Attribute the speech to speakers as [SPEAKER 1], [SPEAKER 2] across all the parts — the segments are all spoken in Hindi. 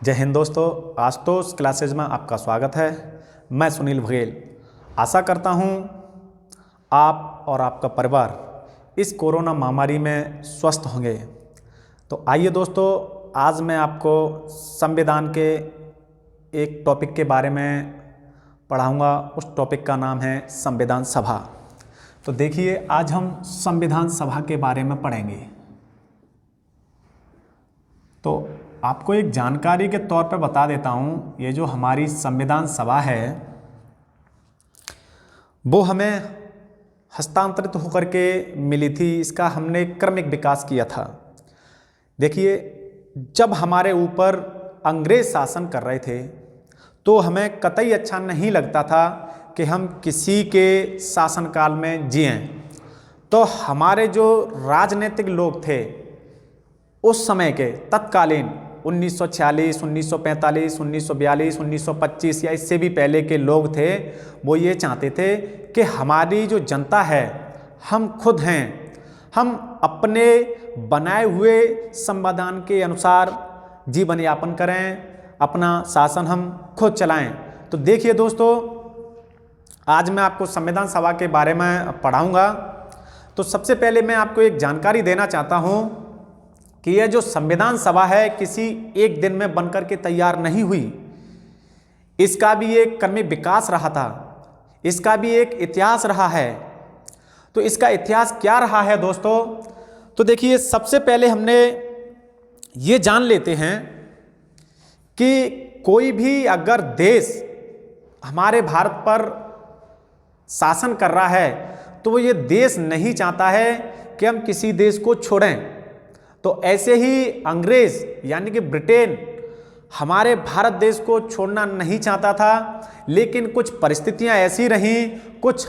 [SPEAKER 1] जय हिंद दोस्तों, आशुतोष क्लासेज में आपका स्वागत है। मैं सुनील बघेल आशा करता हूँ आप और आपका परिवार इस कोरोना महामारी में स्वस्थ होंगे। तो आइए दोस्तों, आज मैं आपको संविधान के एक टॉपिक के बारे में पढ़ाऊँगा। उस टॉपिक का नाम है संविधान सभा। तो देखिए, आज हम संविधान सभा के बारे में पढ़ेंगे। तो आपको एक जानकारी के तौर पर बता देता हूँ, ये जो हमारी संविधान सभा है वो हमें हस्तांतरित होकर के मिली थी। इसका हमने क्रमिक विकास किया था। देखिए, जब हमारे ऊपर अंग्रेज शासन कर रहे थे तो हमें कतई अच्छा नहीं लगता था कि हम किसी के शासनकाल में जिएं। तो हमारे जो राजनीतिक लोग थे उस समय के तत्कालीन 1946, 1945, 1942, 1925 या इससे भी पहले के लोग थे, वो ये चाहते थे कि हमारी जो जनता है, हम खुद हैं, हम अपने बनाए हुए संविधान के अनुसार जीवन यापन करें, अपना शासन हम खुद चलाएं। तो देखिए दोस्तों, आज मैं आपको संविधान सभा के बारे में पढ़ाऊंगा। तो सबसे पहले मैं आपको एक जानकारी देना चाहता हूं कि यह जो संविधान सभा है किसी एक दिन में बनकर के तैयार नहीं हुई। इसका भी एक क्रमिक विकास रहा था, इसका भी एक इतिहास रहा है। तो इसका इतिहास क्या रहा है दोस्तों? तो देखिए, सबसे पहले हमने ये जान लेते हैं कि कोई भी अगर देश हमारे भारत पर शासन कर रहा है तो वो ये देश नहीं चाहता है कि हम किसी देश को छोड़ें। तो ऐसे ही अंग्रेज यानी कि ब्रिटेन हमारे भारत देश को छोड़ना नहीं चाहता था, लेकिन कुछ परिस्थितियां ऐसी रहीं, कुछ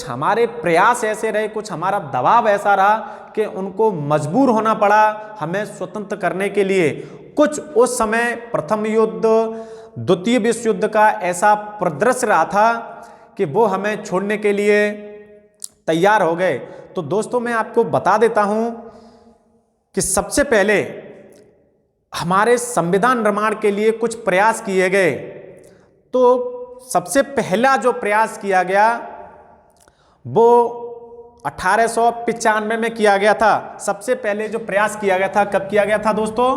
[SPEAKER 1] हमारे प्रयास ऐसे रहे, कुछ हमारा दबाव ऐसा रहा कि उनको मजबूर होना पड़ा हमें स्वतंत्र करने के लिए। कुछ उस समय प्रथम युद्ध, द्वितीय विश्व युद्ध का ऐसा परिदृश्य रहा था कि वो हमें छोड़ने के लिए तैयार हो गए। तो दोस्तों, मैं आपको बता देता हूं कि सबसे पहले हमारे संविधान निर्माण के लिए कुछ प्रयास किए गए। तो सबसे पहला जो प्रयास किया गया वो 1895 में किया गया था। सबसे पहले जो प्रयास किया गया था, कब किया गया था दोस्तों?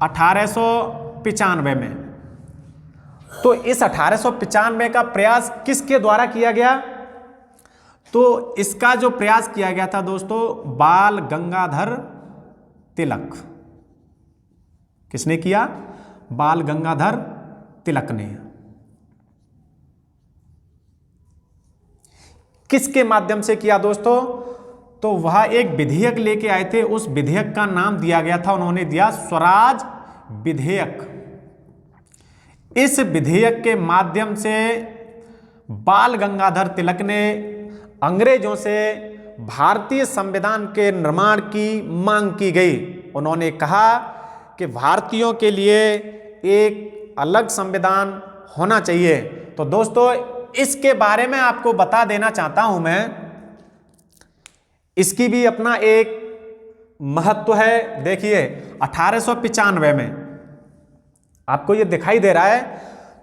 [SPEAKER 1] 1895 में। तो इस 1895 का प्रयास किसके द्वारा किया गया? तो इसका जो प्रयास किया गया था दोस्तों, बाल गंगाधर तिलक। किसने किया? बाल गंगाधर तिलक ने। किसके माध्यम से किया दोस्तों? तो वह एक विधेयक लेके आए थे। उस विधेयक का नाम दिया गया था, उन्होंने दिया स्वराज विधेयक। इस विधेयक के माध्यम से बाल गंगाधर तिलक ने अंग्रेजों से भारतीय संविधान के निर्माण की मांग की गई। उन्होंने कहा कि भारतीयों के लिए एक अलग संविधान होना चाहिए। तो दोस्तों, इसके बारे में आपको बता देना चाहता हूं मैं, इसकी भी अपना एक महत्व है। देखिए, 1895 में आपको ये दिखाई दे रहा है।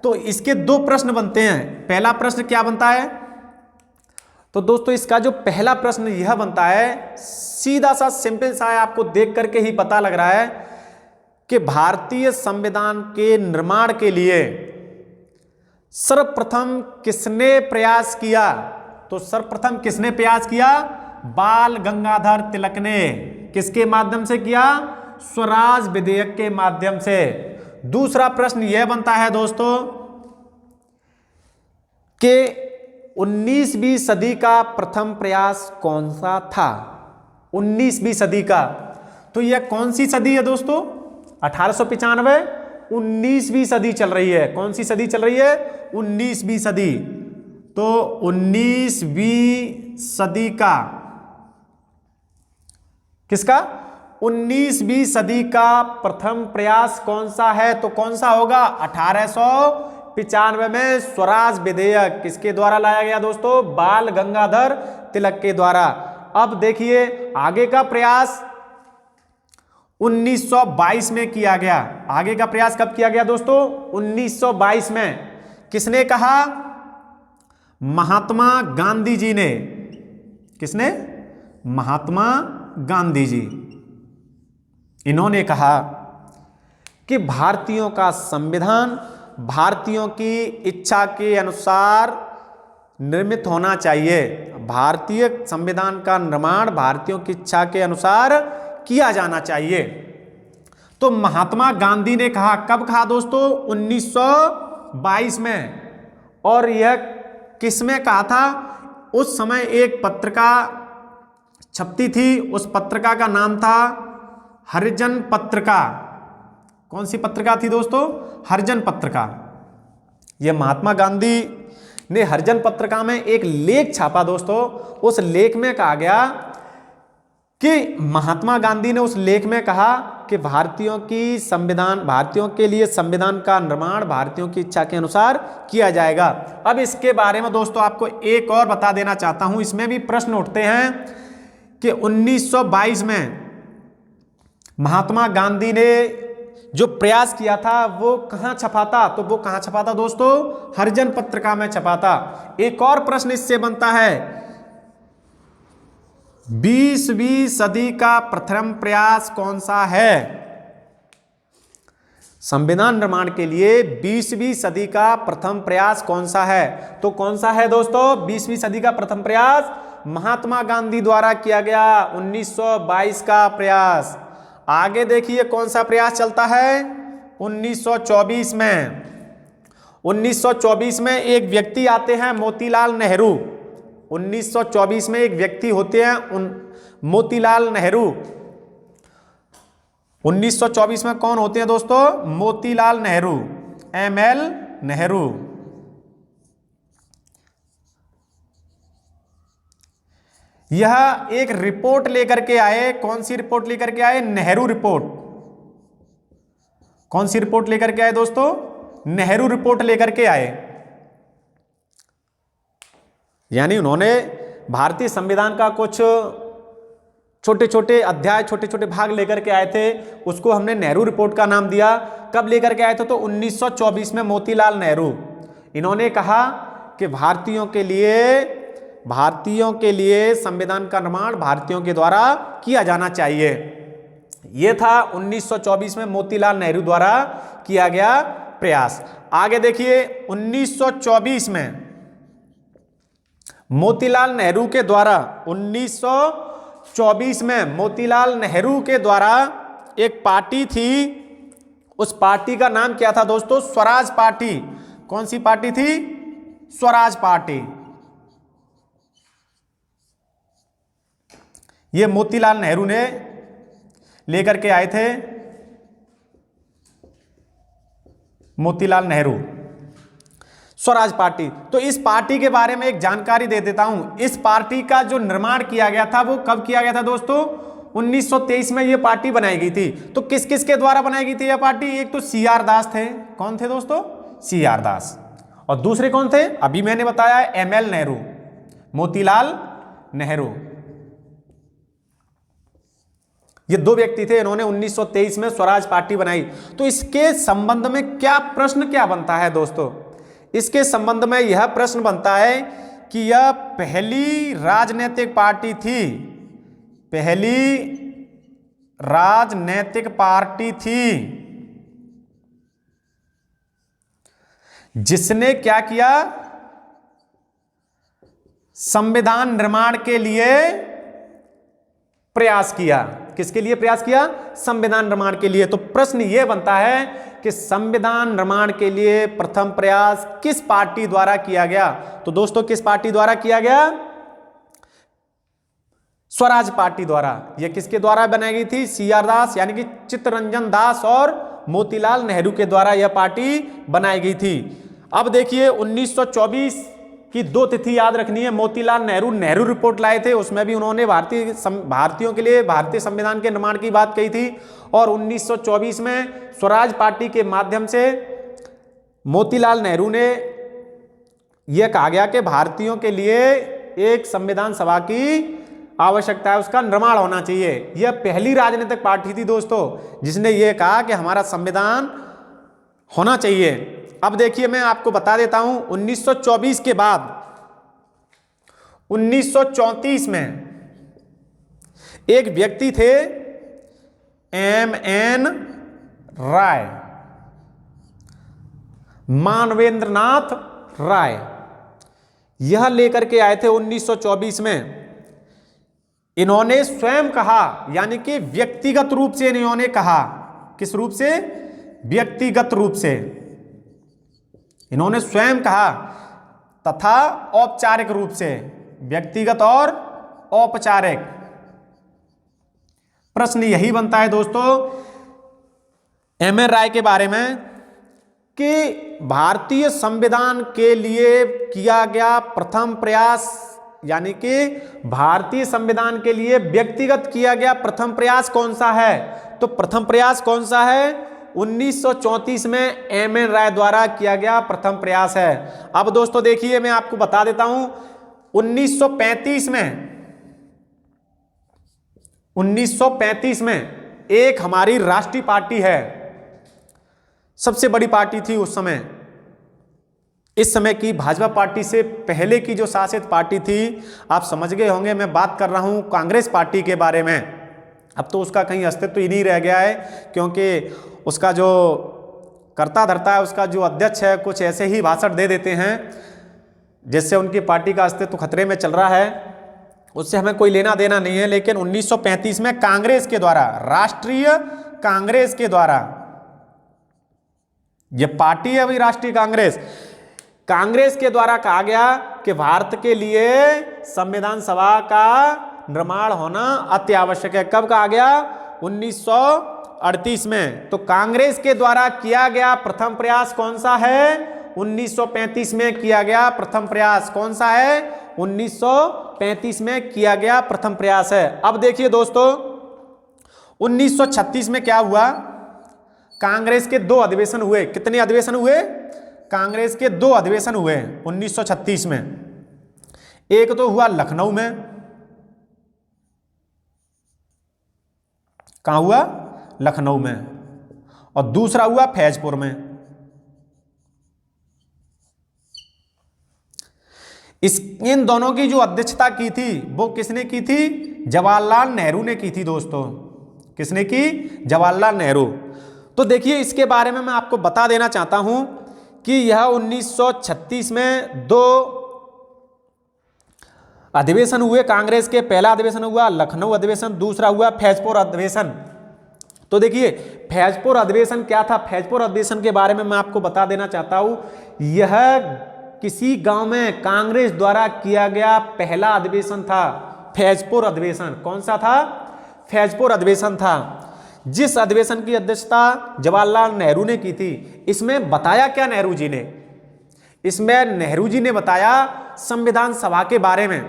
[SPEAKER 1] तो इसके दो प्रश्न बनते हैं। पहला प्रश्न क्या बनता है? तो दोस्तों, इसका जो पहला प्रश्न यह बनता है, सीधा सा सिंपल सा है, आपको देख करके ही पता लग रहा है कि भारतीय संविधान के निर्माण के लिए सर्वप्रथम किसने प्रयास किया? तो सर्वप्रथम किसने प्रयास किया? बाल गंगाधर तिलक ने। किसके माध्यम से किया? स्वराज विधेयक के माध्यम से। दूसरा प्रश्न यह बनता है दोस्तों कि 19वीं सदी का प्रथम प्रयास कौन सा था? 19वीं सदी का। तो यह कौन सी सदी है दोस्तों? 1895, 19वीं सदी चल रही है। कौन सी सदी चल रही है? 19वीं सदी। तो 19वीं सदी का किसका? 19वीं सदी का प्रथम प्रयास कौन सा है? तो कौन सा होगा? 1895 में स्वराज विधेयक किसके द्वारा लाया गया दोस्तों? बाल गंगाधर तिलक के द्वारा। अब देखिए आगे का प्रयास 1922 में किया गया। आगे का प्रयास कब किया गया दोस्तों? 1922 में। किसने कहा? महात्मा गांधी जी ने। किसने? महात्मा गांधी जी। इन्होंने कहा कि भारतीयों का संविधान भारतीयों की इच्छा के अनुसार निर्मित होना चाहिए। भारतीय संविधान का निर्माण भारतीयों की इच्छा के अनुसार किया जाना चाहिए। तो महात्मा गांधी ने कहा, कब कहा दोस्तों? 1922 में। और यह किस में कहा था? उस समय एक पत्रिका छपती थी, उस पत्रिका का नाम था हरिजन पत्रिका। कौन सी पत्रिका थी दोस्तों? हरिजन पत्रिका। यह महात्मा गांधी ने हरिजन पत्रिका में एक लेख छापा दोस्तों। उस लेख में कहा गया कि महात्मा गांधी ने उस लेख में कहा कि भारतीयों के लिए संविधान का निर्माण भारतीयों की इच्छा के अनुसार किया जाएगा। अब इसके बारे में दोस्तों आपको एक और बता देना चाहता हूं, इसमें भी प्रश्न उठते हैं कि 1922 में महात्मा गांधी ने जो प्रयास किया था वो कहां छपा था? तो वो कहां छपा था दोस्तों? हरिजन पत्रिका में छपा था। एक और प्रश्न इससे बनता है, 20वीं सदी का प्रथम प्रयास कौन सा है? संविधान निर्माण के लिए 20वीं सदी का प्रथम प्रयास कौन सा है? तो कौन सा है दोस्तों 20वीं सदी का प्रथम प्रयास? महात्मा गांधी द्वारा किया गया 1922 का प्रयास। आगे देखिए कौन सा प्रयास चलता है? 1924 में। 1924 में एक व्यक्ति आते हैं मोतीलाल नेहरू। 1924 में एक व्यक्ति होते हैं मोतीलाल नेहरू। 1924 में कौन होते हैं दोस्तों? मोतीलाल नेहरू, ML नेहरू। यह एक रिपोर्ट लेकर के आए। कौन सी रिपोर्ट लेकर के आए? नेहरू रिपोर्ट। कौन सी रिपोर्ट लेकर के आए दोस्तों? नेहरू रिपोर्ट लेकर के आए। यानी उन्होंने भारतीय संविधान का कुछ छोटे छोटे अध्याय, छोटे छोटे भाग लेकर के आए थे, उसको हमने नेहरू रिपोर्ट का नाम दिया। कब लेकर के आए थे? तो 1924 में मोतीलाल नेहरू। इन्होंने कहा कि भारतीयों के लिए संविधान का निर्माण भारतीयों के द्वारा किया जाना चाहिए। यह था 1924 में मोतीलाल नेहरू द्वारा किया गया प्रयास। आगे देखिए 1924 में मोतीलाल नेहरू के द्वारा 1924 में मोतीलाल नेहरू के द्वारा एक पार्टी थी। उस पार्टी का नाम क्या था दोस्तों? स्वराज पार्टी। कौन सी पार्टी थी? स्वराज पार्टी। ये मोतीलाल नेहरू ने लेकर के आए थे। मोतीलाल नेहरू स्वराज पार्टी। तो इस पार्टी के बारे में एक जानकारी दे देता हूं। इस पार्टी का जो निर्माण किया गया था वो कब किया गया था दोस्तों? 1923 में ये पार्टी बनाई गई थी। तो किस किस के द्वारा बनाई गई थी यह पार्टी? एक तो CR दास थे। कौन थे दोस्तों? CR दास। और दूसरे कौन थे? अभी मैंने बताया ML नेहरू, मोतीलाल नेहरू। ये दो व्यक्ति थे, इन्होंने 1923 में स्वराज पार्टी बनाई। तो इसके संबंध में क्या प्रश्न क्या बनता है दोस्तों? इसके संबंध में यह प्रश्न बनता है कि यह पहली राजनीतिक पार्टी थी, पहली राजनीतिक पार्टी थी जिसने क्या किया? संविधान निर्माण के लिए प्रयास किया। किसके लिए प्रयास किया? संविधान निर्माण के लिए। तो प्रश्न यह बनता है कि संविधान निर्माण के लिए प्रथम प्रयास किस पार्टी द्वारा किया गया? तो दोस्तों किस पार्टी द्वारा किया गया? स्वराज पार्टी द्वारा। यह किसके द्वारा बनाई गई थी? CR दास यानी कि चित्तरंजन दास और मोतीलाल नेहरू के द्वारा यह पार्टी बनाई गई थी। अब देखिए 1924 की दो तिथि याद रखनी है। मोतीलाल नेहरू रिपोर्ट लाए थे, उसमें भी उन्होंने भारतीयों के लिए भारतीय संविधान के निर्माण की बात कही थी। और 1924 में स्वराज पार्टी के माध्यम से मोतीलाल नेहरू ने यह कहा गया कि भारतीयों के लिए एक संविधान सभा की आवश्यकता है उसका निर्माण होना चाहिए। यह पहली राजनीतिक पार्टी थी दोस्तों जिसने यह कहा कि हमारा संविधान होना चाहिए। अब देखिए मैं आपको बता देता हूं 1924 के बाद 1934 में एक व्यक्ति थे M.N. राय, मानवेंद्रनाथ राय, यह लेकर के आए थे 1924 में। इन्होंने स्वयं कहा, यानी कि व्यक्तिगत रूप से इन्होंने कहा, किस रूप से? व्यक्तिगत रूप से इन्होंने स्वयं कहा तथा औपचारिक रूप से, व्यक्तिगत और औपचारिक। प्रश्न यही बनता है दोस्तों M.N. राय के बारे में कि भारतीय संविधान के लिए किया गया प्रथम प्रयास, यानी कि भारतीय संविधान के लिए व्यक्तिगत किया गया प्रथम प्रयास कौन सा है? तो प्रथम प्रयास कौन सा है? 1934 में M.N. राय द्वारा किया गया प्रथम प्रयास है। अब दोस्तों देखिए मैं आपको बता देता हूं 1935 में एक हमारी राष्ट्रीय पार्टी है, सबसे बड़ी पार्टी थी उस समय। इस समय की भाजपा पार्टी से पहले की जो शासित पार्टी थी, आप समझ गए होंगे मैं बात कर रहा हूं कांग्रेस पार्टी के बारे में। अब तो उसका कहीं अस्तित्व ही नहीं रह गया है, क्योंकि उसका जो कर्ता धर्ता है, उसका जो अध्यक्ष है, कुछ ऐसे ही भाषण दे देते हैं जिससे उनकी पार्टी का अस्तित्व खतरे में चल रहा है। उससे हमें कोई लेना देना नहीं है। लेकिन 1935 में कांग्रेस के द्वारा, राष्ट्रीय कांग्रेस के द्वारा, यह पार्टी है अभी राष्ट्रीय कांग्रेस, कांग्रेस के द्वारा कहा गया कि भारत के लिए संविधान सभा का निर्माण होना अति आवश्यक है। कब कहा गया? 1938 में। तो कांग्रेस के द्वारा किया गया प्रथम प्रयास कौन सा है? 1935 में किया गया प्रथम प्रयास कौन सा है? 1935 में किया गया प्रथम प्रयास है। अब देखिए दोस्तों 1936 में क्या हुआ? कांग्रेस के 2 अधिवेशन हुए। कितने अधिवेशन हुए? कांग्रेस के 2 अधिवेशन हुए 1936 में। एक तो हुआ लखनऊ में, कहां हुआ? लखनऊ में। और दूसरा हुआ फैजपुर में। इन दोनों की जो अध्यक्षता की थी वो किसने की थी? जवाहरलाल नेहरू ने की थी दोस्तों। किसने की? जवाहरलाल नेहरू। तो देखिए इसके बारे में मैं आपको बता देना चाहता हूं कि यह 1936 में 2 अधिवेशन हुए कांग्रेस के। पहला अधिवेशन हुआ लखनऊ अधिवेशन, दूसरा हुआ फैजपुर अधिवेशन। तो देखिए फैजपुर अधिवेशन क्या था? फैजपुर अधिवेशन के बारे में मैं आपको बता देना चाहता हूं। यह किसी गांव में कांग्रेस द्वारा किया गया पहला अधिवेशन था। फैजपुर अधिवेशन कौन सा था? फैजपुर अधिवेशन था, जिस अधिवेशन की अध्यक्षता जवाहरलाल नेहरू ने की थी। इसमें बताया क्या नेहरू जी ने? इसमें नेहरू जी ने बताया संविधान सभा के बारे में।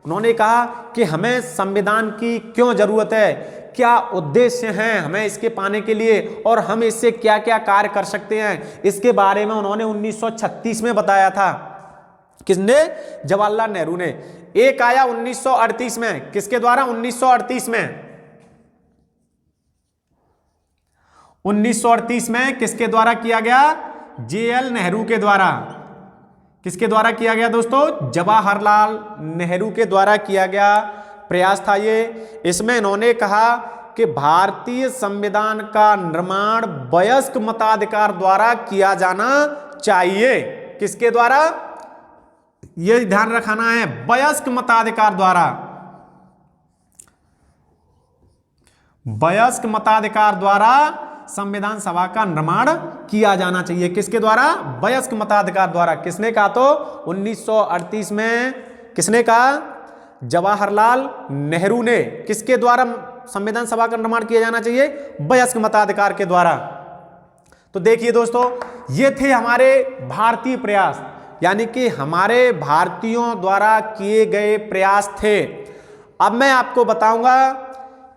[SPEAKER 1] उन्होंने कहा कि हमें संविधान की क्यों जरूरत है, क्या उद्देश्य हैं हमें इसके पाने के लिए, और हम इससे क्या क्या कार्य कर सकते हैं, इसके बारे में उन्होंने 1936 में बताया था। किसने? जवाहरलाल नेहरू ने। एक आया 1938 में, किसके द्वारा? 1938 में। 1938 में किसके द्वारा किया गया? JL नेहरू के द्वारा। किसके द्वारा किया गया दोस्तों? जवाहरलाल नेहरू के द्वारा किया गया प्रयास था ये। इसमें इन्होंने कहा कि भारतीय संविधान का निर्माण वयस्क मताधिकार द्वारा किया जाना चाहिए। किसके द्वारा? यह ध्यान रखना है, वयस्क मताधिकार द्वारा। वयस्क मताधिकार द्वारा संविधान सभा का निर्माण किया जाना चाहिए। किसके द्वारा? वयस्क मताधिकार द्वारा। किसने कहा? तो 1938 में किसने कहा? जवाहरलाल नेहरू ने। किसके द्वारा संविधान सभा का निर्माण किया जाना चाहिए? वयस्क मताधिकार के द्वारा। तो देखिए दोस्तों ये थे हमारे भारतीय प्रयास, यानी कि हमारे भारतीयों द्वारा किए गए प्रयास थे। अब मैं आपको बताऊंगा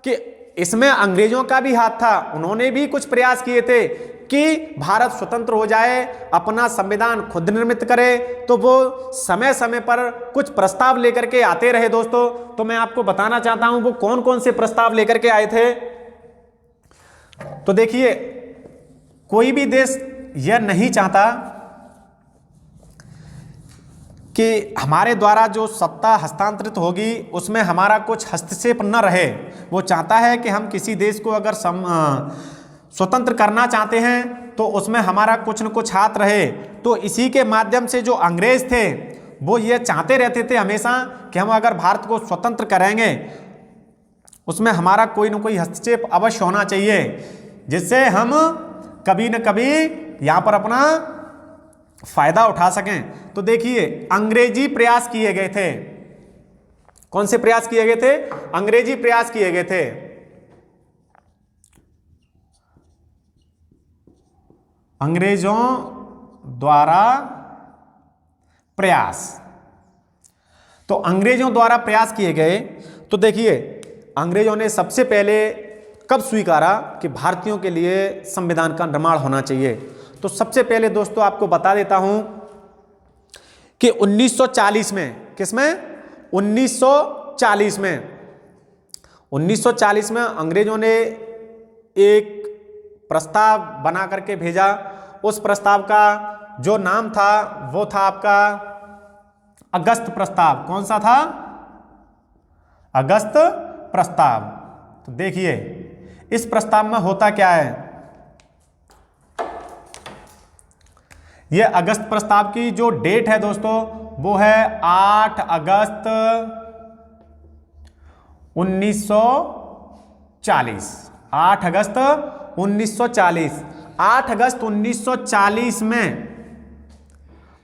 [SPEAKER 1] कि इसमें अंग्रेजों का भी हाथ था। उन्होंने भी कुछ प्रयास किए थे कि भारत स्वतंत्र हो जाए, अपना संविधान खुद निर्मित करे, तो वो समय समय पर कुछ प्रस्ताव लेकर के आते रहे दोस्तों। तो मैं आपको बताना चाहता हूं वो कौन कौन से प्रस्ताव लेकर के आए थे। तो देखिए, कोई भी देश यह नहीं चाहता कि हमारे द्वारा जो सत्ता हस्तांतरित होगी उसमें हमारा कुछ हस्तक्षेप न रहे। वो चाहता है कि हम किसी देश को अगर स्वतंत्र करना चाहते हैं तो उसमें हमारा कुछ न कुछ हाथ रहे। तो इसी के माध्यम से जो अंग्रेज थे वो ये चाहते रहते थे हमेशा कि हम अगर भारत को स्वतंत्र करेंगे उसमें हमारा कोई न कोई हस्तक्षेप अवश्य होना चाहिए, जिससे हम कभी न कभी यहाँ पर अपना फायदा उठा सकें। तो देखिए, अंग्रेजी प्रयास किए गए थे। कौन से प्रयास किए गए थे? अंग्रेजी प्रयास किए गए थे। अंग्रेजों द्वारा प्रयास। तो अंग्रेजों द्वारा प्रयास किए गए। तो देखिए, अंग्रेजों ने सबसे पहले कब स्वीकारा कि भारतीयों के लिए संविधान का निर्माण होना चाहिए? तो सबसे पहले दोस्तों आपको बता देता हूं कि 1940 में, किसमें? 1940 में 1940 में अंग्रेजों ने एक प्रस्ताव बना करके भेजा। उस प्रस्ताव का जो नाम था वो था आपका अगस्त प्रस्ताव। कौन सा था? अगस्त प्रस्ताव। तो देखिए, इस प्रस्ताव में होता क्या है? यह अगस्त प्रस्ताव की जो डेट है दोस्तों वो है 8 अगस्त 1940। 8 अगस्त 1940। 8 अगस्त 1940 में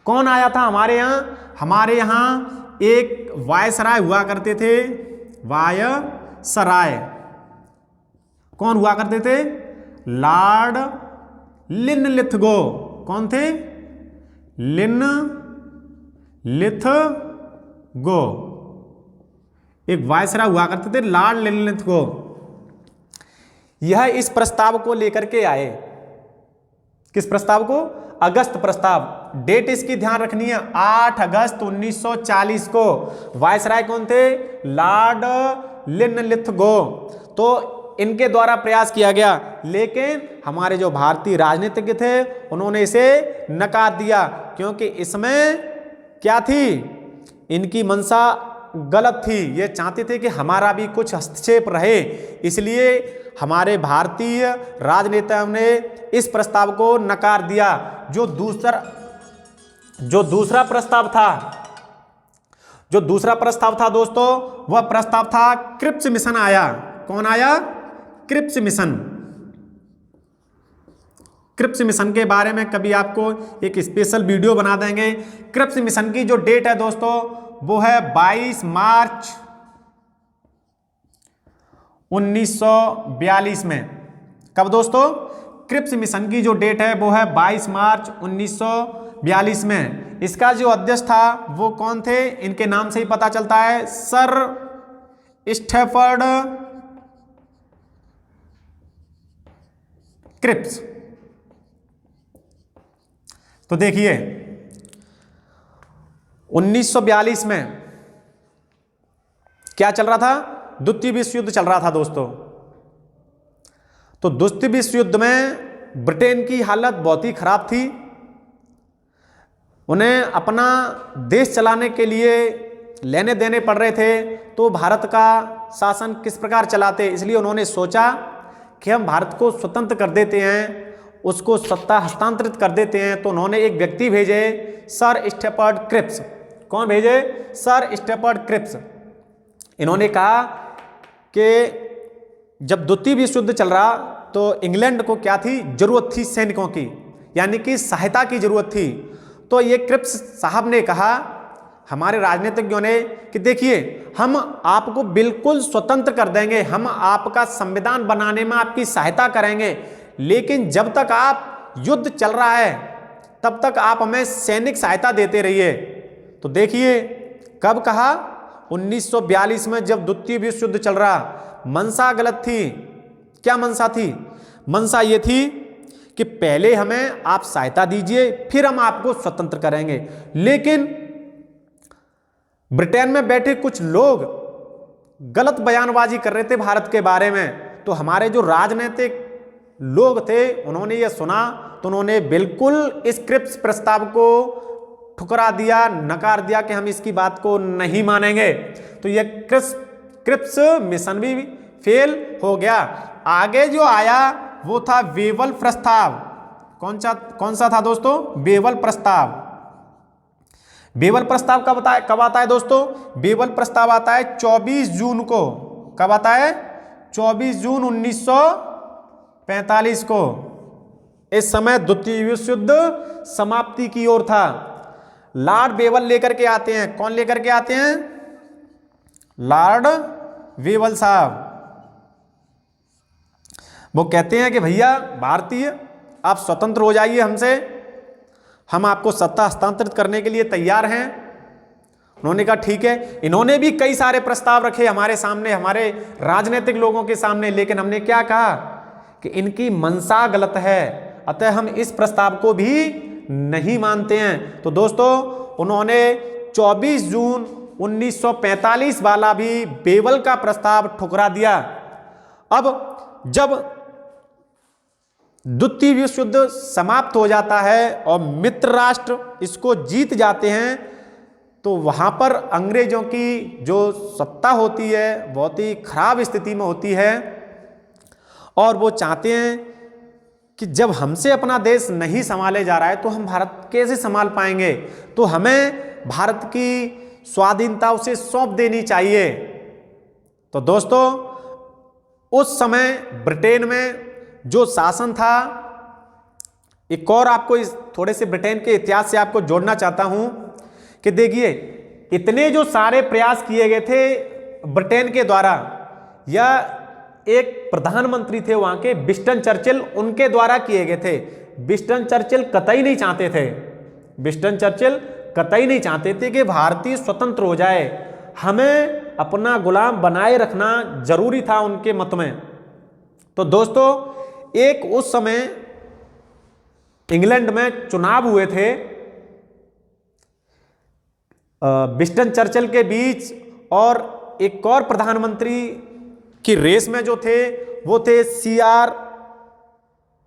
[SPEAKER 1] कौन आया था हमारे यहाँ? हमारे यहाँ एक वायसराय हुआ करते थे। वायसराय कौन हुआ करते थे? Lord Linlithgow. कौन थे? लिनलिथगो। एक वायसराय हुआ करते थे लॉर्ड लिनलिथगो। यह इस प्रस्ताव को लेकर के आए। किस प्रस्ताव को? अगस्त प्रस्ताव। डेट इसकी ध्यान रखनी है, 8 अगस्त 1940 को। वायसराय कौन थे? Lord Linlithgow. तो इनके द्वारा प्रयास किया गया, लेकिन हमारे जो भारतीय राजनीतिज्ञ थे उन्होंने इसे नकार दिया, क्योंकि इसमें क्या थी? इनकी मंशा गलत थी। ये चाहते थे कि हमारा भी कुछ हस्तक्षेप रहे, इसलिए हमारे भारतीय राजनेताओं ने इस प्रस्ताव को नकार दिया। जो दूसरा प्रस्ताव था दोस्तों, वह प्रस्ताव था क्रिप्स मिशन आया। कौन आया? Cripps mission. क्रिप्स मिशन के बारे में कभी आपको एक स्पेशल वीडियो बना देंगे। क्रिप्स मिशन की जो डेट है दोस्तों वो है 22 मार्च 1942 में। कब दोस्तों? क्रिप्स मिशन की जो डेट है वो है 22 मार्च 1942 में। इसका जो अध्यक्ष था वो कौन थे? इनके नाम से ही पता चलता है, सर स्टैफर्ड क्रिप्स। तो देखिए, 1942 में क्या चल रहा था? द्वितीय विश्व युद्ध चल रहा था दोस्तों। तो द्वितीय विश्व युद्ध में ब्रिटेन की हालत बहुत ही खराब थी। उन्हें अपना देश चलाने के लिए लेने देने पड़ रहे थे, तो भारत का शासन किस प्रकार चलाते, इसलिए उन्होंने सोचा कि हम भारत को स्वतंत्र कर देते हैं, उसको सत्ता हस्तांतरित कर देते हैं। तो उन्होंने एक व्यक्ति भेजे, सर स्टैफर्ड क्रिप्स। कौन भेजे? Sir Stafford Cripps. इन्होंने कहा कि जब द्वितीय विश्व युद्ध चल रहा तो इंग्लैंड को क्या थी? जरूरत थी सैनिकों की, यानी कि सहायता की जरूरत थी। तो ये क्रिप्स साहब ने कहा हमारे राजनीतिज्ञों ने कि देखिए, हम आपको बिल्कुल स्वतंत्र कर देंगे, हम आपका संविधान बनाने में आपकी सहायता करेंगे, लेकिन जब तक आप युद्ध चल रहा है तब तक आप हमें सैनिक सहायता देते रहिए। तो देखिए, कब कहा? 1942 में, जब द्वितीय विश्व युद्ध चल रहा। मंशा गलत थी। क्या मंशा थी? मंशा ये थी कि पहले हमें आप सहायता दीजिए, फिर हम आपको स्वतंत्र करेंगे। लेकिन ब्रिटेन में बैठे कुछ लोग गलत बयानबाजी कर रहे थे भारत के बारे में, तो हमारे जो राजनीतिक लोग थे उन्होंने ये सुना तो उन्होंने बिल्कुल इस क्रिप्स प्रस्ताव को ठुकरा दिया, नकार दिया कि हम इसकी बात को नहीं मानेंगे। तो ये क्रिप्स मिशन भी फेल हो गया। आगे जो आया वो था वेवल प्रस्ताव। कौन सा था दोस्तों? वेवल प्रस्ताव। वेवल प्रस्ताव कब आता है दोस्तों? वेवल प्रस्ताव आता है 24 जून को। कब आता है? 24 जून 1945 को। इस समय द्वितीय विश्व युद्ध समाप्ति की ओर था। लॉर्ड वेवल लेकर के आते हैं। कौन लेकर के आते हैं? लॉर्ड वेवल साहब। वो कहते हैं कि भैया भारतीय, आप स्वतंत्र हो जाइए हमसे, हम आपको सत्ता हस्तांतरित करने के लिए तैयार हैं। उन्होंने कहा ठीक है। इन्होंने भी कई सारे प्रस्ताव रखे हमारे सामने, हमारे राजनीतिक लोगों के सामने, लेकिन हमने क्या कहा कि इनकी मंशा गलत है, अतः हम इस प्रस्ताव को भी नहीं मानते हैं। तो दोस्तों उन्होंने 24 जून 1945 वाला भी वेवल का प्रस्ताव ठुकरा दिया। अब जब द्वितीय विश्व युद्ध समाप्त हो जाता है और मित्र राष्ट्र इसको जीत जाते हैं, तो वहां पर अंग्रेजों की जो सत्ता होती है बहुत ही खराब स्थिति में होती है और वो चाहते हैं कि जब हमसे अपना देश नहीं संभाले जा रहा है तो हम भारत कैसे संभाल पाएंगे, तो हमें भारत की स्वाधीनता उसे सौंप देनी चाहिए। तो दोस्तों उस समय ब्रिटेन में जो शासन था, एक और आपको इस थोड़े से ब्रिटेन के इतिहास से आपको जोड़ना चाहता हूं कि देखिए इतने जो सारे प्रयास किए गए थे ब्रिटेन के द्वारा, या एक प्रधानमंत्री थे वहां के विंस्टन चर्चिल, उनके द्वारा किए गए थे। विंस्टन चर्चिल कतई नहीं चाहते थे, विंस्टन चर्चिल कतई नहीं चाहते थे कि भारतीय स्वतंत्र हो जाए, हमें अपना गुलाम बनाए रखना जरूरी था उनके मत में। तो दोस्तों एक उस समय इंग्लैंड में चुनाव हुए थे विंस्टन चर्चिल के बीच, और एक और प्रधानमंत्री की रेस में जो थे वो थे CR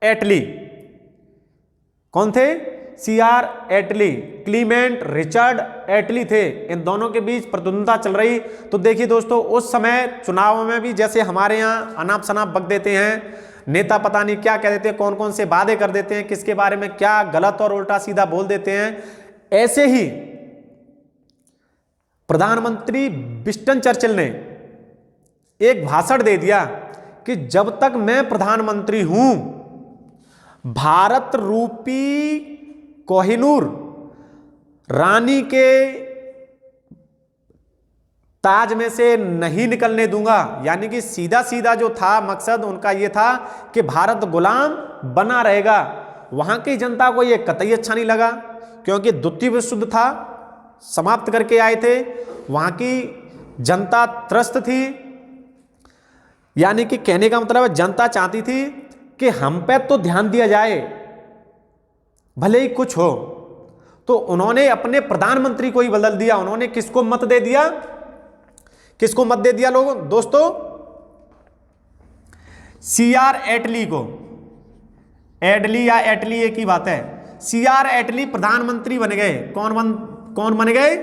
[SPEAKER 1] एटली। कौन थे? CR एटली, क्लीमेंट रिचर्ड एटली थे। इन दोनों के बीच प्रतिद्वंद्विता चल रही। तो देखिए दोस्तों उस समय चुनाव में भी जैसे हमारे यहाँ अनाप शनाप बक देते हैं, नेता पता नहीं क्या कह देते हैं, कौन कौन से वादे कर देते हैं, किसके बारे में क्या गलत और उल्टा सीधा बोल देते हैं, ऐसे ही प्रधानमंत्री विंस्टन चर्चिल ने एक भाषण दे दिया कि जब तक मैं प्रधानमंत्री हूं, भारत रूपी कोहिनूर रानी के ताज में से नहीं निकलने दूंगा। यानी कि सीधा सीधा जो था मकसद उनका यह था कि भारत गुलाम बना रहेगा। वहां की जनता को यह कतई अच्छा नहीं लगा, क्योंकि द्वितीय विश्व युद्ध था, समाप्त करके आए थे, वहां की जनता त्रस्त थी। यानी कि कहने का मतलब है जनता चाहती थी कि हम पे तो ध्यान दिया जाए, भले ही कुछ हो। तो उन्होंने अपने प्रधानमंत्री को ही बदल दिया। उन्होंने किसको मत दे दिया? किसको मत दे दिया लोगों दोस्तों? CR एटली को। एडली या एटली एक ही बात है। CR एटली प्रधानमंत्री बन गए। कौन बन गए?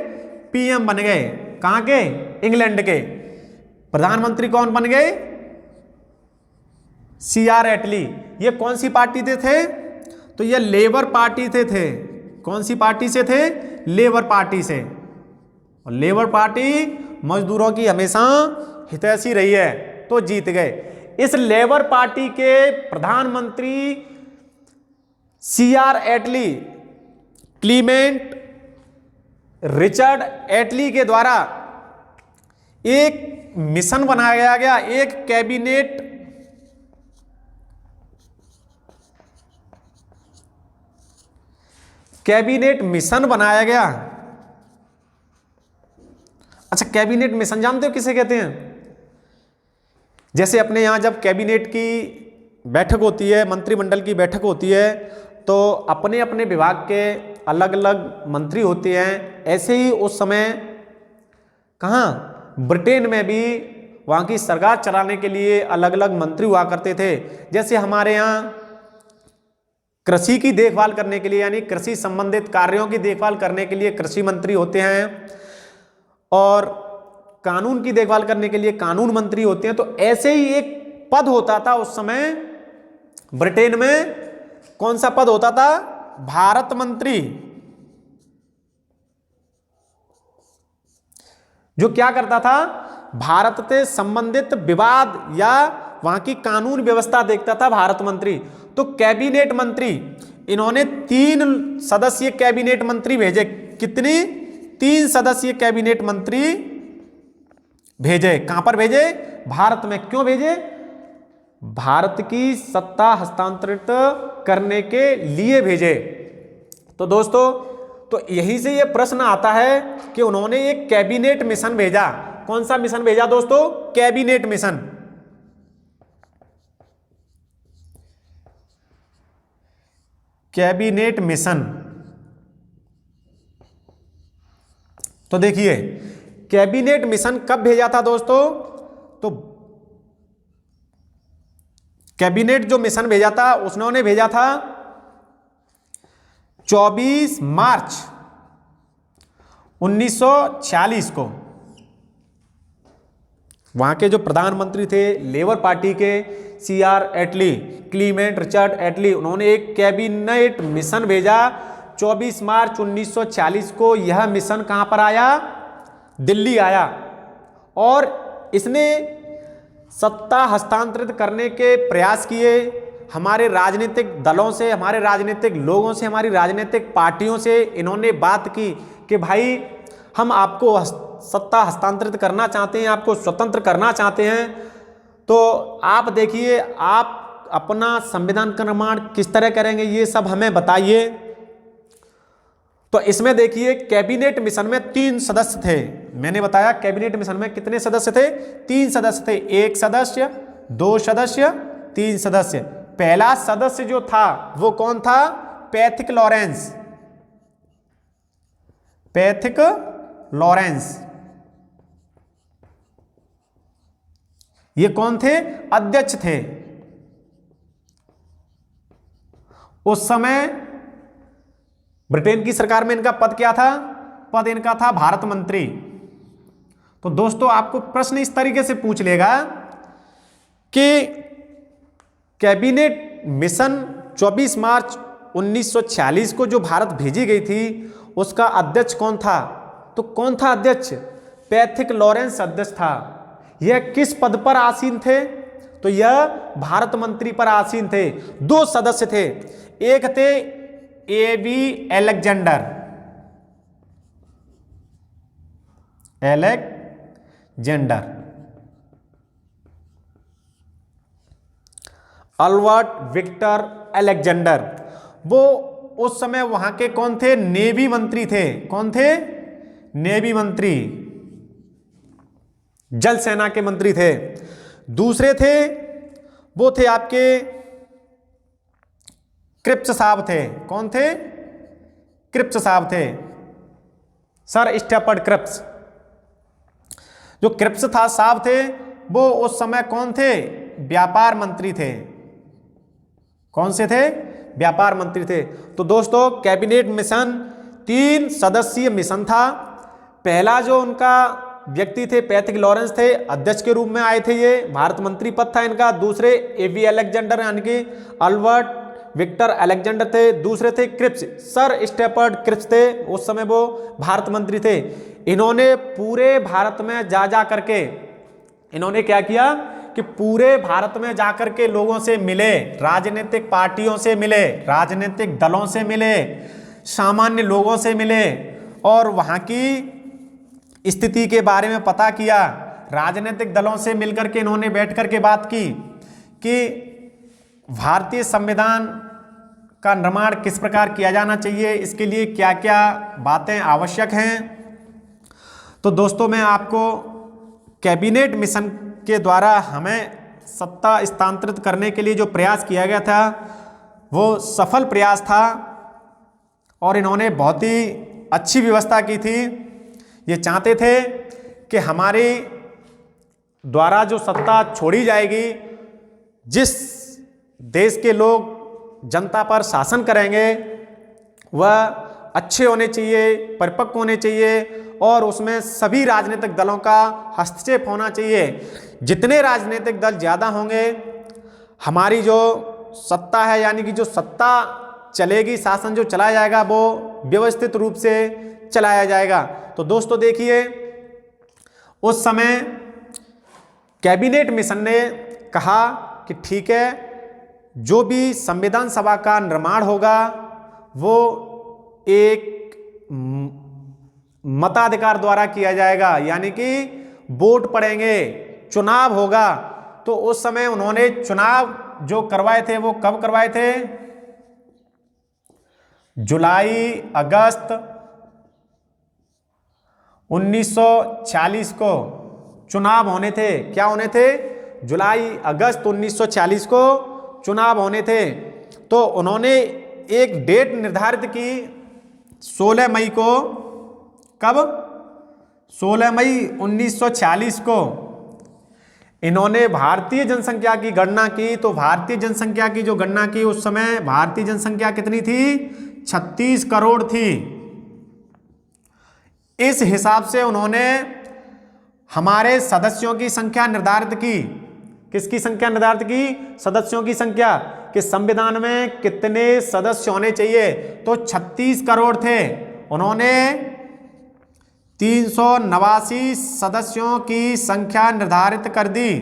[SPEAKER 1] PM बन गए। कहां के? इंग्लैंड के। प्रधानमंत्री कौन बन गए? CR एटली। ये कौन सी पार्टी से थे? तो ये लेबर पार्टी से थे। कौन सी पार्टी से थे? लेबर पार्टी से। और लेबर पार्टी मजदूरों की हमेशा हितैषी रही है, तो जीत गए। इस लेबर पार्टी के प्रधानमंत्री CR एटली, क्लीमेंट रिचर्ड एटली के द्वारा एक मिशन बनाया गया, एक कैबिनेट मिशन बनाया गया। अच्छा, कैबिनेट मिशन जानते हो किसे कहते हैं? जैसे अपने यहाँ जब कैबिनेट की बैठक होती है, मंत्रिमंडल की बैठक होती है, तो अपने अपने विभाग के अलग अलग मंत्री होते हैं। ऐसे ही उस समय कहाँ, ब्रिटेन में भी वहाँ की सरकार चलाने के लिए अलग अलग मंत्री हुआ करते थे। जैसे हमारे यहाँ कृषि की देखभाल करने के लिए, यानी कृषि संबंधित कार्यों की देखभाल करने के लिए कृषि मंत्री होते हैं, और कानून की देखभाल करने के लिए कानून मंत्री होते हैं। तो ऐसे ही एक पद होता था उस समय ब्रिटेन में। कौन सा पद होता था? भारत मंत्री, जो क्या करता था, भारत से संबंधित विवाद या वहां की कानून व्यवस्था देखता था भारत मंत्री। तो कैबिनेट मंत्री, इन्होंने 3 सदस्यीय कैबिनेट मंत्री भेजे। कितनी? 3 सदस्यीय कैबिनेट मंत्री भेजे। कहां पर भेजे? भारत में। क्यों भेजे? भारत की सत्ता हस्तांतरित करने के लिए भेजे। तो दोस्तों, तो यहीं से यह प्रश्न आता है कि उन्होंने एक कैबिनेट मिशन भेजा। कौन सा मिशन भेजा दोस्तों? Cabinet mission. Cabinet mission. तो देखिए, कैबिनेट मिशन कब भेजा था दोस्तों? तो कैबिनेट जो मिशन भेजा था, उन्होंने भेजा था 24 मार्च 1946 को। वहां के जो प्रधानमंत्री थे लेबर पार्टी के CR एटली, क्लीमेंट रिचर्ड एटली, उन्होंने एक कैबिनेट मिशन भेजा 24 मार्च 1946 को। यह मिशन कहां पर आया? दिल्ली आया, और इसने सत्ता हस्तांतरित करने के प्रयास किए। हमारे राजनीतिक दलों से, हमारे राजनीतिक लोगों से, हमारी राजनीतिक पार्टियों से इन्होंने बात की कि भाई हम आपको सत्ता हस्तांतरित करना चाहते हैं, आपको स्वतंत्र करना चाहते हैं। तो आप देखिए, आप अपना संविधान का निर्माण किस तरह करेंगे, ये सब हमें बताइए। तो इसमें देखिए, कैबिनेट मिशन में 3 सदस्य थे। मैंने बताया कैबिनेट मिशन में कितने सदस्य थे? 3 सदस्य थे। 1 सदस्य, 2 सदस्य, 3 सदस्य। पहला सदस्य जो था वो कौन था? Pethick Lawrence. पैथिक लॉरेंस, ये कौन थे? अध्यक्ष थे। उस समय ब्रिटेन की सरकार में इनका पद क्या था? पद इनका था भारत मंत्री। तो दोस्तों, आपको प्रश्न इस तरीके से पूछ लेगा कि कैबिनेट मिशन 24 मार्च 1946 को जो भारत भेजी गई थी, उसका अध्यक्ष कौन था? तो कौन था अध्यक्ष? पैथिक लॉरेंस अध्यक्ष था। यह किस पद पर आसीन थे? तो यह भारत मंत्री पर आसीन थे। 2 सदस्य थे। एक थे AB Alexander, Albert Victor Alexander. वो उस समय वहां के कौन थे? नेवी मंत्री थे। कौन थे? नेवी मंत्री, जल सेना के मंत्री थे। दूसरे थे, वो थे आपके क्रिप्स साहब थे। कौन थे? क्रिप्स साहब थे, सर स्टेफर्ड क्रिप्स। जो क्रिप्स था साहब थे, वो उस समय कौन थे? व्यापार मंत्री थे। कौन से थे? व्यापार मंत्री थे। तो दोस्तों, कैबिनेट मिशन 3 सदस्यीय मिशन था। पहला जो उनका व्यक्ति थे पैथिक लॉरेंस थे, अध्यक्ष के रूप में आए थे, ये भारत मंत्री पद था इनका। दूसरे AB अलेक्जेंडर यानी कि अल्बर्ट विक्टर अलेक्जेंडर थे। दूसरे थे क्रिप्स, सर स्टेफर्ड क्रिप्स थे। उस समय वो भारत मंत्री थे। इन्होंने पूरे भारत में जा करके इन्होंने क्या किया कि पूरे भारत में जाकर के लोगों से मिले, राजनीतिक पार्टियों से मिले, राजनीतिक दलों से मिले, सामान्य लोगों से मिले, और वहाँ की स्थिति के बारे में पता किया। राजनीतिक दलों से मिलकर के इन्होंने बैठ कर के बात की कि भारतीय संविधान का निर्माण किस प्रकार किया जाना चाहिए, इसके लिए क्या क्या बातें आवश्यक हैं। तो दोस्तों, मैं आपको कैबिनेट मिशन के द्वारा हमें सत्ता स्थानांतरित करने के लिए जो प्रयास किया गया था वो सफल प्रयास था और इन्होंने बहुत ही अच्छी व्यवस्था की थी। ये चाहते थे कि हमारे द्वारा जो सत्ता छोड़ी जाएगी, जिस देश के लोग जनता पर शासन करेंगे वह अच्छे होने चाहिए, परिपक्व होने चाहिए और उसमें सभी राजनीतिक दलों का हस्तक्षेप होना चाहिए। जितने राजनीतिक दल ज़्यादा होंगे हमारी जो सत्ता है, यानी कि जो सत्ता चलेगी, शासन जो चलाया जाएगा वो व्यवस्थित रूप से चलाया जाएगा। तो दोस्तों देखिए, उस समय कैबिनेट मिशन ने कहा कि ठीक है, जो भी संविधान सभा का निर्माण होगा वो एक मताधिकार द्वारा किया जाएगा, यानी कि वोट पड़ेंगे, चुनाव होगा। तो उस समय उन्होंने चुनाव जो करवाए थे वो कब करवाए थे? जुलाई अगस्त 1940 को चुनाव होने थे। क्या होने थे? जुलाई अगस्त 1940 को चुनाव होने थे। तो उन्होंने एक डेट निर्धारित की 16 मई को। कब? 16 मई 1940 को इन्होंने भारतीय जनसंख्या की गणना की। तो भारतीय जनसंख्या की जो गणना की, उस समय भारतीय जनसंख्या कितनी थी? 36 करोड़ थी। इस हिसाब से उन्होंने हमारे सदस्यों की संख्या निर्धारित की। किसकी संख्या निर्धारित की? सदस्यों की संख्या, कि संविधान में कितने सदस्य होने चाहिए। तो 36 करोड़ थे। उन्होंने 389 सदस्यों की संख्या निर्धारित कर दी।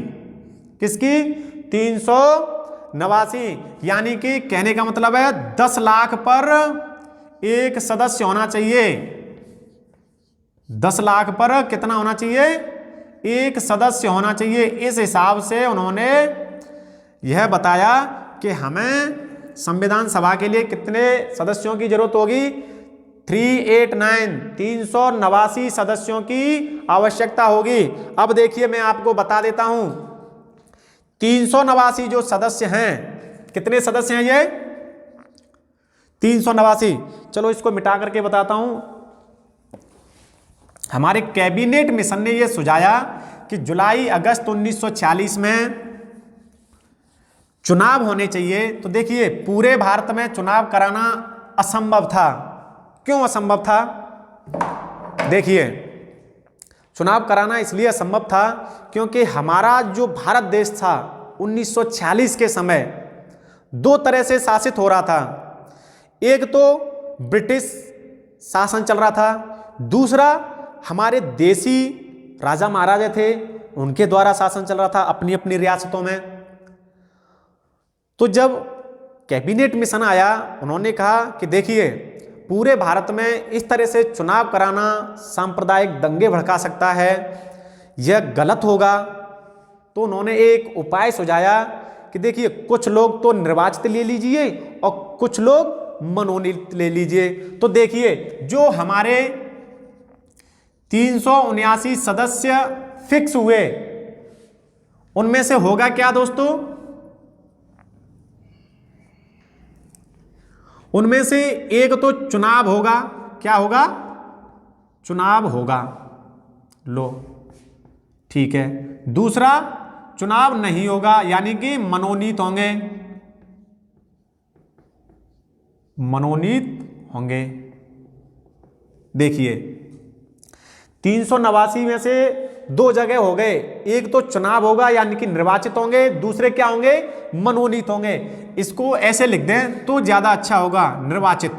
[SPEAKER 1] किसकी? 389। यानी कि कहने का मतलब है 10 लाख पर एक सदस्य होना चाहिए। 10 लाख पर कितना होना चाहिए? एक सदस्य होना चाहिए। इस हिसाब से उन्होंने यह बताया कि हमें संविधान सभा के लिए कितने सदस्यों की जरूरत होगी? 389 सदस्यों की आवश्यकता होगी। अब देखिए, मैं आपको बता देता हूं 389 जो सदस्य हैं, कितने सदस्य हैं ये? 389। चलो इसको मिटा करके बताता हूं। हमारे कैबिनेट मिशन ने यह सुझाया कि जुलाई अगस्त 1940 में चुनाव होने चाहिए। तो देखिए, पूरे भारत में चुनाव कराना असंभव था। क्यों असंभव था? देखिए, चुनाव कराना इसलिए असंभव था क्योंकि हमारा जो भारत देश था 1940 के समय दो तरह से शासित हो रहा था। एक तो ब्रिटिश शासन चल रहा था, दूसरा हमारे देसी राजा महाराजा थे, उनके द्वारा शासन चल रहा था अपनी अपनी रियासतों में। तो जब कैबिनेट मिशन आया, उन्होंने कहा कि देखिए, पूरे भारत में इस तरह से चुनाव कराना सांप्रदायिक दंगे भड़का सकता है, यह गलत होगा। तो उन्होंने एक उपाय सुझाया कि देखिए, कुछ लोग तो निर्वाचित ले लीजिए और कुछ लोग मनोनीत ले लीजिए। तो देखिए, जो हमारे 379 सदस्य फिक्स हुए, उनमें से होगा क्या दोस्तों? उनमें से एक तो चुनाव होगा। क्या होगा? चुनाव होगा। लो, ठीक है। दूसरा, चुनाव नहीं होगा, यानी कि मनोनीत होंगे। मनोनीत होंगे। देखिए, 389 में से दो जगह हो गए। एक तो चुनाव होगा यानी कि निर्वाचित होंगे, दूसरे क्या होंगे? मनोनीत होंगे। इसको ऐसे लिख दें तो ज्यादा अच्छा होगा, निर्वाचित।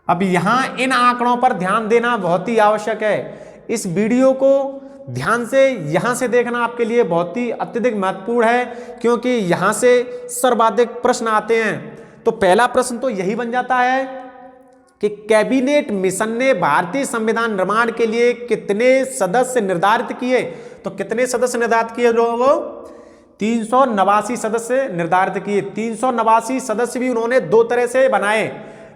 [SPEAKER 1] अब यहां इन आंकड़ों पर ध्यान देना बहुत ही आवश्यक है। इस वीडियो को ध्यान से यहां से देखना आपके लिए बहुत ही अत्यधिक महत्वपूर्ण है, क्योंकि यहां से सर्वाधिक प्रश्न आते हैं। तो पहला प्रश्न तो यही बन जाता है कि कैबिनेट मिशन ने भारतीय संविधान निर्माण के लिए कितने सदस्य निर्धारित किए। तो कितने सदस्य निर्धारित किए लोगों? 389 सदस्य निर्धारित किए। 389 सदस्य भी उन्होंने दो तरह से बनाए।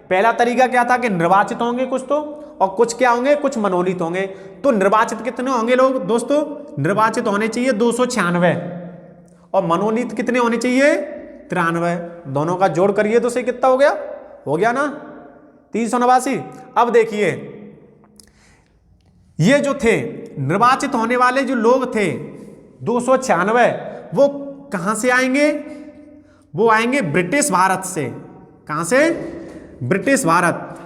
[SPEAKER 1] पहला तरीका क्या था कि निर्वाचित होंगे कुछ तो, और कुछ क्या होंगे, कुछ मनोनीत होंगे। तो निर्वाचित कितने होंगे लोग दोस्तों, निर्वाचित होने चाहिए 296 और मनोनीत कितने होने चाहिए 93। दोनों का जोड़ करिए तो सही कितना हो गया ना 389। अब देखिए ये जो थे निर्वाचित होने वाले जो लोग थे 296, वो कहां से आएंगे, वो आएंगे ब्रिटिश भारत से। कहां से, ब्रिटिश भारत।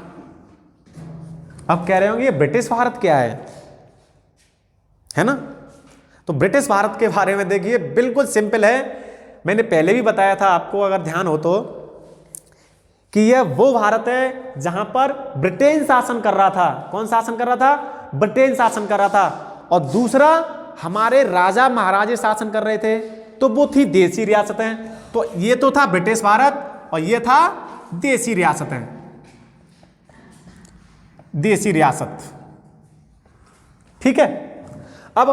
[SPEAKER 1] अब कह रहे होंगे ये ब्रिटिश भारत क्या है ना। तो ब्रिटिश भारत के बारे में देखिए बिल्कुल सिंपल है, मैंने पहले भी बताया था आपको अगर ध्यान हो तो, कि यह वो भारत है जहां पर ब्रिटेन शासन कर रहा था। कौन शासन कर रहा था, ब्रिटेन शासन कर रहा था। और दूसरा हमारे राजा महाराजे शासन कर रहे थे, तो वो थी देसी रियासतें। तो ये तो था ब्रिटिश भारत और ये था देसी रियासतें, देसी रियासत। ठीक है। अब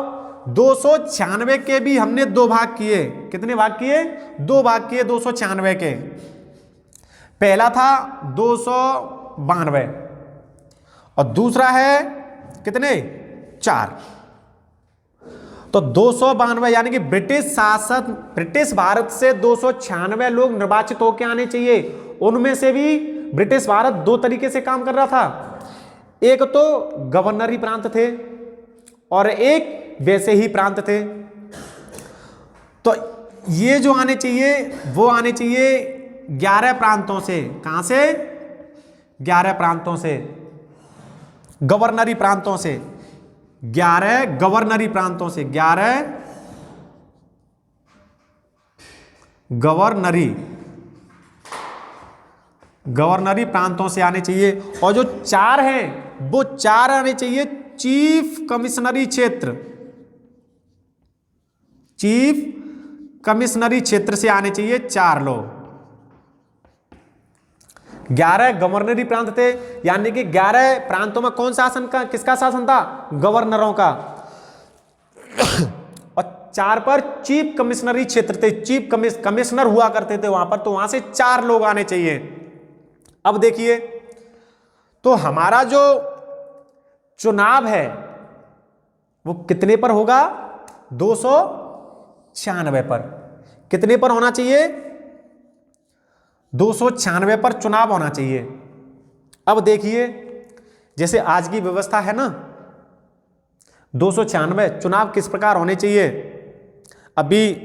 [SPEAKER 1] 296 के भी हमने दो भाग किए। कितने भाग किए, दो भाग किए 296 के। पहला था 292 और दूसरा है कितने 4। तो 292 यानी कि ब्रिटिश शासन, ब्रिटिश भारत से 296 लोग निर्वाचित होकर आने चाहिए। उनमें से भी ब्रिटिश भारत दो तरीके से काम कर रहा था, एक तो गवर्नरी प्रांत थे और एक वैसे ही प्रांत थे। तो ये जो आने चाहिए वो आने चाहिए 11 प्रांतों से। कहां से, 11 प्रांतों से, गवर्नरी प्रांतों से, 11 गवर्नरी प्रांतों से, 11 गवर्नरी प्रांतों से आने चाहिए। और जो 4 हैं वो 4 आने चाहिए चीफ कमिश्नरी क्षेत्र, चीफ कमिश्नरी क्षेत्र से आने चाहिए 4 लोग। 11 गवर्नरी प्रांत थे, यानी कि 11 प्रांतों में कौन शासन का, किसका शासन था, गवर्नरों का। और 4 पर चीफ कमिश्नरी क्षेत्र थे, चीफ कमिश्नर हुआ करते थे वहां पर, तो वहां से 4 लोग आने चाहिए। अब देखिए तो हमारा जो चुनाव है वो कितने पर होगा, 296 पर। कितने पर होना चाहिए, 296 पर चुनाव होना चाहिए। अब देखिए जैसे आज की व्यवस्था है ना, 296 चुनाव किस प्रकार होने चाहिए। अभी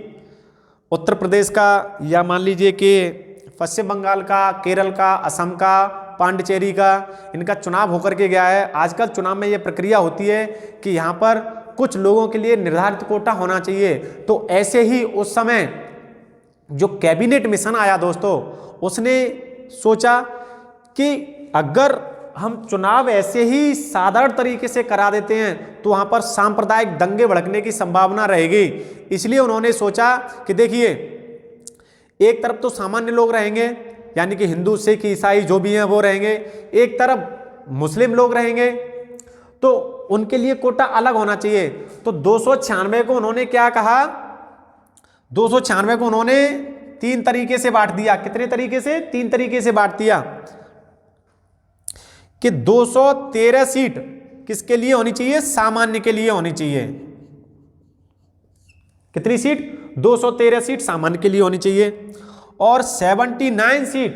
[SPEAKER 1] उत्तर प्रदेश का या मान लीजिए कि पश्चिम बंगाल का, केरल का, असम का, पांडिचेरी का, इनका चुनाव होकर के गया है। आजकल चुनाव में यह प्रक्रिया होती है कि यहाँ पर कुछ लोगों के लिए निर्धारित कोटा होना चाहिए। तो ऐसे ही उस समय जो कैबिनेट मिशन आया दोस्तों, उसने सोचा कि अगर हम चुनाव ऐसे ही साधारण तरीके से करा देते हैं तो वहाँ पर सांप्रदायिक दंगे भड़कने की संभावना रहेगी। इसलिए उन्होंने सोचा कि देखिए एक तरफ तो सामान्य लोग रहेंगे, यानी कि हिंदू, सिख, ईसाई जो भी हैं वो रहेंगे, एक तरफ मुस्लिम लोग रहेंगे, तो उनके लिए कोटा अलग होना चाहिए। तो 296 को उन्होंने क्या कहा, 296 को उन्होंने 3 तरीके से बांट दिया। कितने तरीके से, 3 तरीके से बांट दिया कि 213 सीट किसके लिए होनी चाहिए, सामान्य के लिए होनी चाहिए। कितनी सीट, 213 सीट सामान्य के लिए होनी चाहिए। और 79 सीट,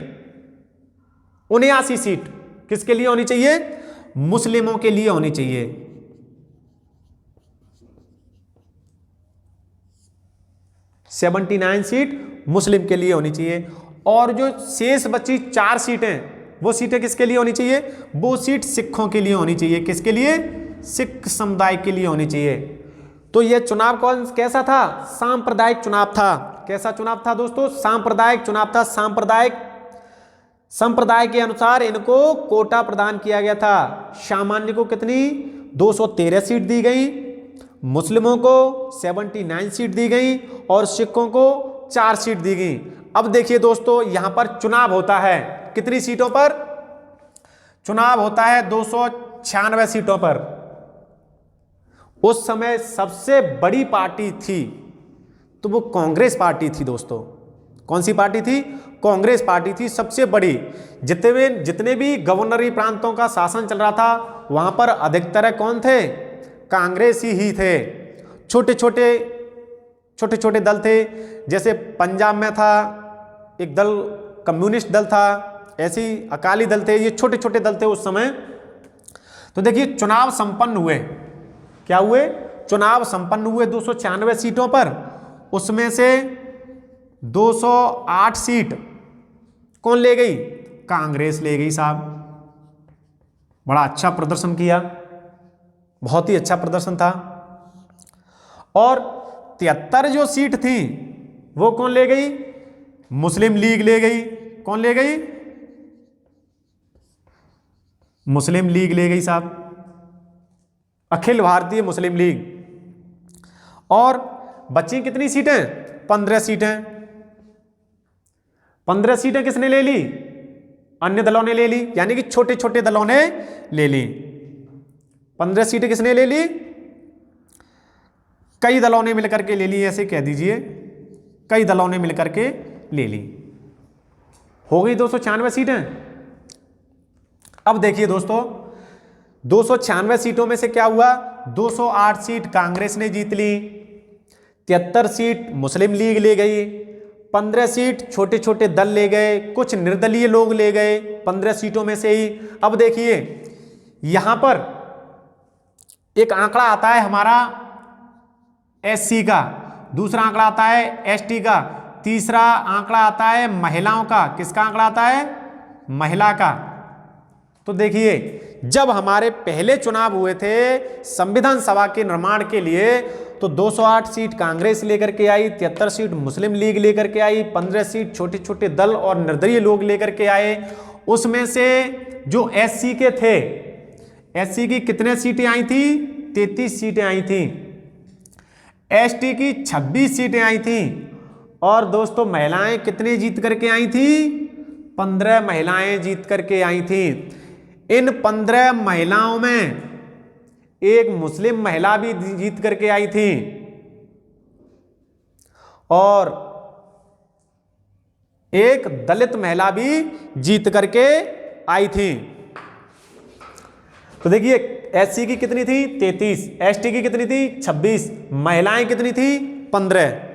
[SPEAKER 1] 79 सीट किसके लिए होनी चाहिए, मुस्लिमों के लिए होनी चाहिए। सेवेंटी 79 सीट मुस्लिम के लिए होनी चाहिए। और जो शेष बची 4 सीटें, वो सीटें किसके लिए होनी चाहिए, वो सीट सिखों के लिए होनी चाहिए। किसके लिए, सिख समुदाय के लिए होनी चाहिए। तो यह चुनाव कौन कैसा था, सांप्रदायिक चुनाव था। कैसा चुनाव था दोस्तों, सांप्रदायिक चुनाव था। संप्रदाय के अनुसार इनको कोटा प्रदान किया गया था। सामान्य को कितनी, 213 सीट दी गई, मुस्लिमों को 79 सीट दी गई और सिखों को 4 सीट दी गई। अब देखिए दोस्तों यहां पर चुनाव होता है कितनी सीटों पर, चुनाव होता है 296 सीटों पर। उस समय सबसे बड़ी पार्टी थी तो वो कांग्रेस पार्टी थी दोस्तों। कौन सी पार्टी थी? कांग्रेस पार्टी थी सबसे बड़ी। जितने भी गवर्नरी प्रांतों का शासन चल रहा था वहां पर अधिकतर कौन थे? कांग्रेसी ही थे। छोटे छोटे दल थे, जैसे पंजाब में था एक दल, कम्युनिस्ट दल था, ऐसे ही अकाली दल थे, ये छोटे छोटे दल थे उस समय। तो देखिए चुनाव संपन्न हुए, क्या हुए? चुनाव संपन्न हुए 296 सीटों पर, उसमें से 208 सीट कौन ले गई? कांग्रेस ले गई साहब। बड़ा अच्छा प्रदर्शन किया, बहुत ही अच्छा प्रदर्शन था। और 73 जो सीट थी वो कौन ले गई? मुस्लिम लीग ले गई। कौन ले गई? मुस्लिम लीग ले गई साहब, अखिल भारतीय मुस्लिम लीग। और बची कितनी सीटें? 15 सीटें। 15 सीटें किसने ले ली? अन्य दलों ने ले ली, यानी कि छोटे छोटे दलों ने ले ली। 15 सीटें किसने ले ली? कई दलों ने मिलकर के ले ली, ऐसे कह दीजिए, कई दलों ने मिलकर के ले ली। हो गई 296 सीटें। अब देखिए दोस्तों, 296 सीटों में से क्या हुआ? 208 सीट कांग्रेस ने जीत ली, 73 सीट मुस्लिम लीग ले गई, 15 सीट छोटे छोटे दल ले गए, कुछ निर्दलीय लोग ले गए 15 सीटों में से ही। अब देखिए यहां पर एक आंकड़ा आता है हमारा एससी का, दूसरा आंकड़ा आता है एसटी का, तीसरा आंकड़ा आता है महिलाओं का। किसका आंकड़ा आता है? महिला का। तो देखिए जब हमारे पहले चुनाव हुए थे संविधान सभा के निर्माण के लिए, तो 208 सीट कांग्रेस लेकर के आई, 73 सीट मुस्लिम लीग लेकर के आई, 15 सीट छोटे छोटे दल और निर्दलीय लोग लेकर के आए। उसमें से जो एससी के थे, एससी की कितने सीटें आई थी? 33 सीटें आई थी। एसटी की 26 सीटें आई थी। और दोस्तों महिलाएं कितने जीत करके आई थी? 15 महिलाएं जीत करके आई थी। इन 15 महिलाओं में एक मुस्लिम महिला भी जीत करके आई थी और एक दलित महिला भी जीत करके आई थी। तो देखिए एससी की कितनी थी? 33, एसटी की कितनी थी? 26, महिलाएं कितनी थी? 15।